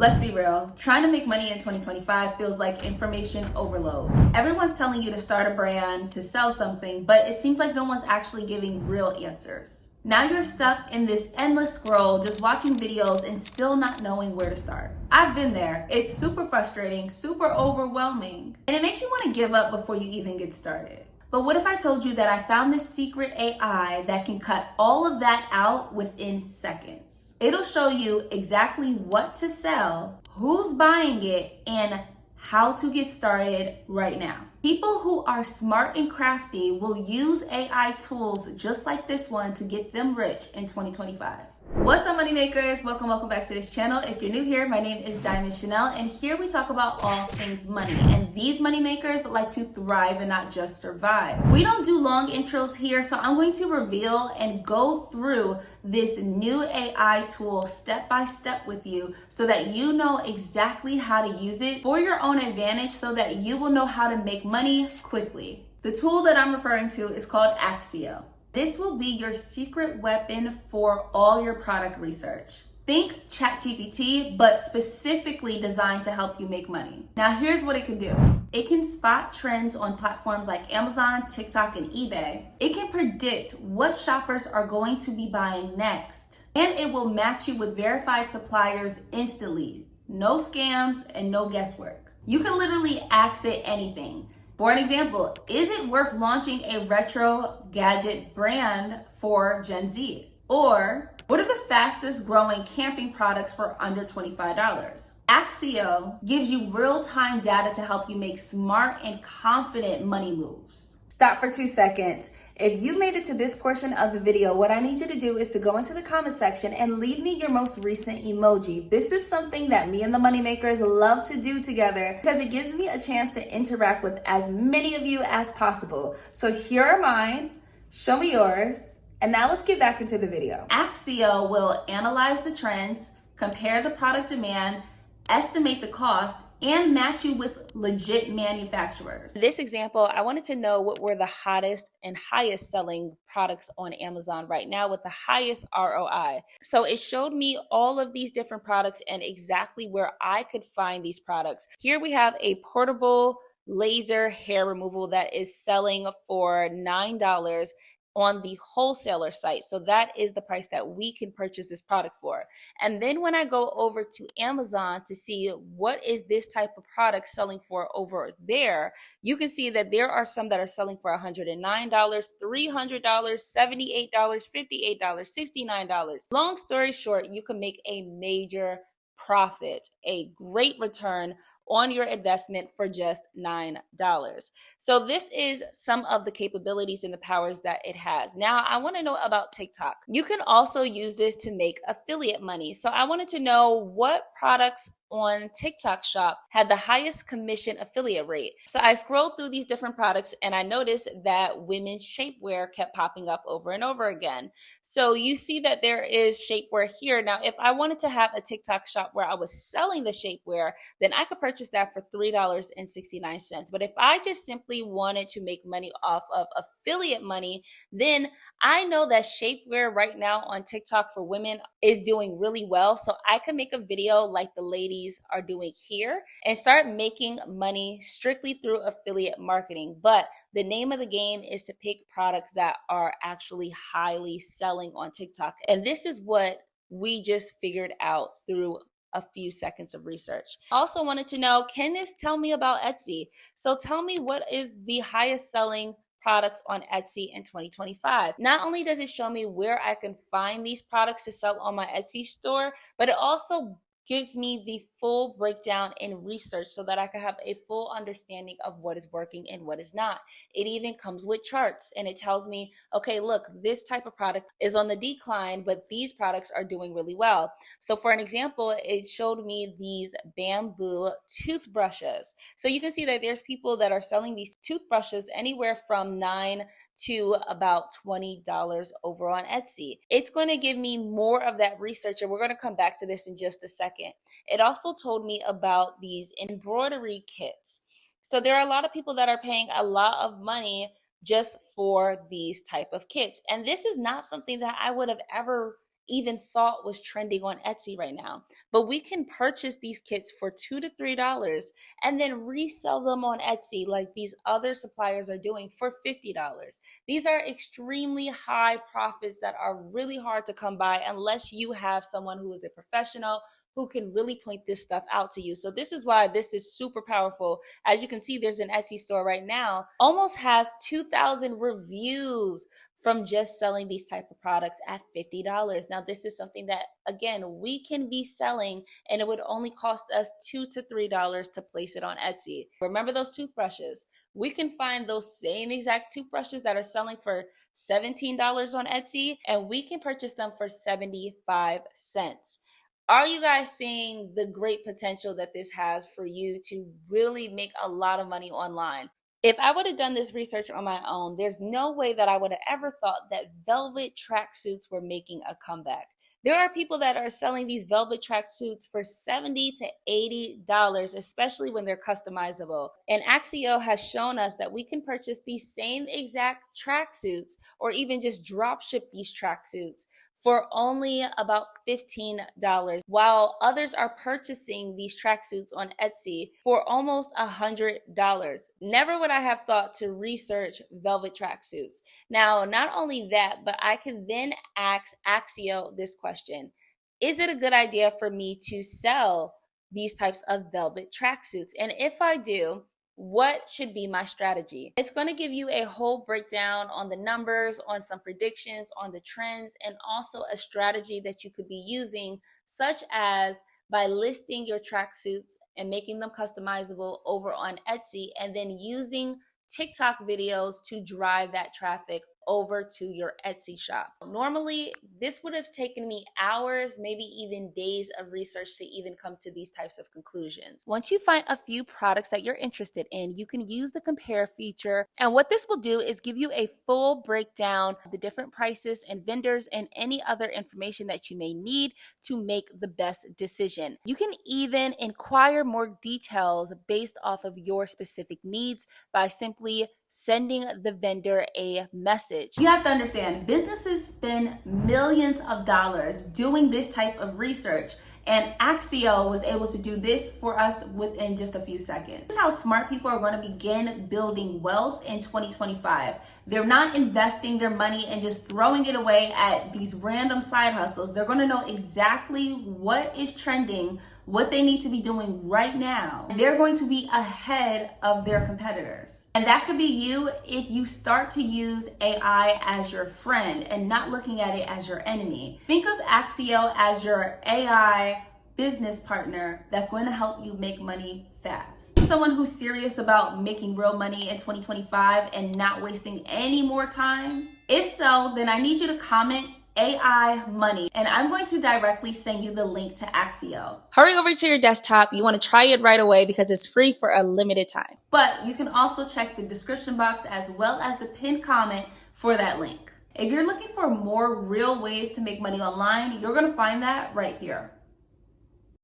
Let's be real, trying to make money in 2025 feels like information overload. Everyone's telling you to start a brand, to sell something, but it seems like no one's actually giving real answers. Now you're stuck in this endless scroll, just watching videos and still not knowing where to start. I've been there. It's super frustrating, super overwhelming, and it makes you want to give up before you even get started. But what if I told you that I found this secret AI that can cut all of that out within seconds? It'll show you exactly what to sell, who's buying it, and how to get started right now. People who are smart and crafty will use AI tools just like this one to get them rich in 2025. What's up, money makers? Welcome back to this channel. If you're new here, my name is Diamond Chanel, and here we talk about all things money. And these money makers like to thrive and not just survive. We don't do long intros here, so I'm going to reveal and go through this new AI tool step by step with you so that you know exactly how to use it for your own advantage so that you will know how to make money quickly. The tool that I'm referring to is called Accio. This will be your secret weapon for all your product research. Think ChatGPT, but specifically designed to help you make money. Now, here's what it can do. It can spot trends on platforms like Amazon, TikTok, and eBay. It can predict what shoppers are going to be buying next. And it will match you with verified suppliers instantly. No scams and no guesswork. You can literally ask it anything. For an example, is it worth launching a retro gadget brand for Gen Z? Or what are the fastest growing camping products for under $25? Accio gives you real-time data to help you make smart and confident money moves. Stop for 2 seconds. If you made it to this portion of the video, what I need you to do is to go into the comment section and leave me your most recent emoji. This is something that me and the money makers love to do together because it gives me a chance to interact with as many of you as possible. So here are mine, show me yours, and now let's get back into the video. Accio will analyze the trends, compare the product demand, estimate the cost, and match you with legit manufacturers. In this example, I wanted to know what were the hottest and highest selling products on Amazon right now with the highest ROI. So it showed me all of these different products and exactly where I could find these products. Here we have a portable laser hair removal that is selling for $9 on the wholesaler site. So that is the price that we can purchase this product for. And then when I go over to Amazon to see what is this type of product selling for over there, you can see that there are some that are selling for $109, $300, $78, $58, $69. Long story short, you can make a major profit, a great return on your investment for just $9. So this is some of the capabilities and the powers that it has. Now, I want to know about TikTok. You can also use this to make affiliate money. So I wanted to know what products on TikTok shop had the highest commission affiliate rate. So I scrolled through these different products and I noticed that women's shapewear kept popping up over and over again. So you see that there is shapewear here. Now, if I wanted to have a TikTok shop where I was selling the shapewear, then I could purchase that for $3.69. But if I just simply wanted to make money off of affiliate money, then I know that shapewear right now on TikTok for women is doing really well. So I could make a video like the ladies are doing here and start making money strictly through affiliate marketing. But the name of the game is to pick products that are actually highly selling on TikTok. And this is what we just figured out through a few seconds of research. I also wanted to know, can this tell me about Etsy? So tell me what is the highest selling products on Etsy in 2025. Not only does it show me where I can find these products to sell on my Etsy store, but it also gives me the full breakdown and research so that I can have a full understanding of what is working and what is not. It even comes with charts and it tells me, okay, look, this type of product is on the decline, but these products are doing really well. So for an example, it showed me these bamboo toothbrushes. So you can see that there's people that are selling these toothbrushes anywhere from $9 to about $20 over on Etsy. It's going to give me more of that research, and we're going to come back to this in just a second. It also told me about these embroidery kits. So there are a lot of people that are paying a lot of money just for these type of kits. And this is not something that I would have ever even thought was trending on Etsy right now. But we can purchase these kits for $2 to $3 and then resell them on Etsy like these other suppliers are doing for $50. These are extremely high profits that are really hard to come by unless you have someone who is a professional who can really point this stuff out to you. So this is why this is super powerful. As you can see, there's an Etsy store right now, almost has 2,000 reviews from just selling these type of products at $50. Now, this is something that, again, we can be selling and it would only cost us $2 to $3 to place it on Etsy. Remember those toothbrushes? We can find those same exact toothbrushes that are selling for $17 on Etsy, and we can purchase them for 75 cents. Are you guys seeing the great potential that this has for you to really make a lot of money online? If I would have done this research on my own, there's no way that I would have ever thought that velvet tracksuits were making a comeback. There are people that are selling these velvet tracksuits for $70 to $80, especially when they're customizable. And Accio has shown us that we can purchase these same exact tracksuits or even just drop ship these tracksuits for only about $15, while others are purchasing these tracksuits on Etsy for almost $100. Never would I have thought to research velvet tracksuits. Now, not only that, but I can then ask Accio this question: is it a good idea for me to sell these types of velvet tracksuits? And if I do, what should be my strategy? It's going to give you a whole breakdown on the numbers, on some predictions, on the trends, and also a strategy that you could be using, such as by listing your tracksuits and making them customizable over on Etsy, and then using TikTok videos to drive that traffic over to your Etsy shop. Normally, this would have taken me hours, maybe even days of research to even come to these types of conclusions. Once you find a few products that you're interested in, you can use the compare feature. And what this will do is give you a full breakdown of the different prices and vendors and any other information that you may need to make the best decision. You can even inquire more details based off of your specific needs by simply sending the vendor a message. You have to understand, businesses spend millions of dollars doing this type of research, and Accio was able to do this for us within just a few seconds. This is how smart people are going to begin building wealth in 2025. They're not investing their money and just throwing it away at these random side hustles. They're going to know exactly what is trending, what they need to be doing right now. They're going to be ahead of their competitors. And that could be you if you start to use AI as your friend and not looking at it as your enemy. Think of Accio as your AI business partner that's going to help you make money fast. Someone who's serious about making real money in 2025 and not wasting any more time? If so, then I need you to comment AI money, and I'm going to directly send you the link to Accio. Hurry over to your desktop. You want to try it right away because it's free for a limited time. But you can also check the description box as well as the pinned comment for that link. If you're looking for more real ways to make money online, you're going to find that right here.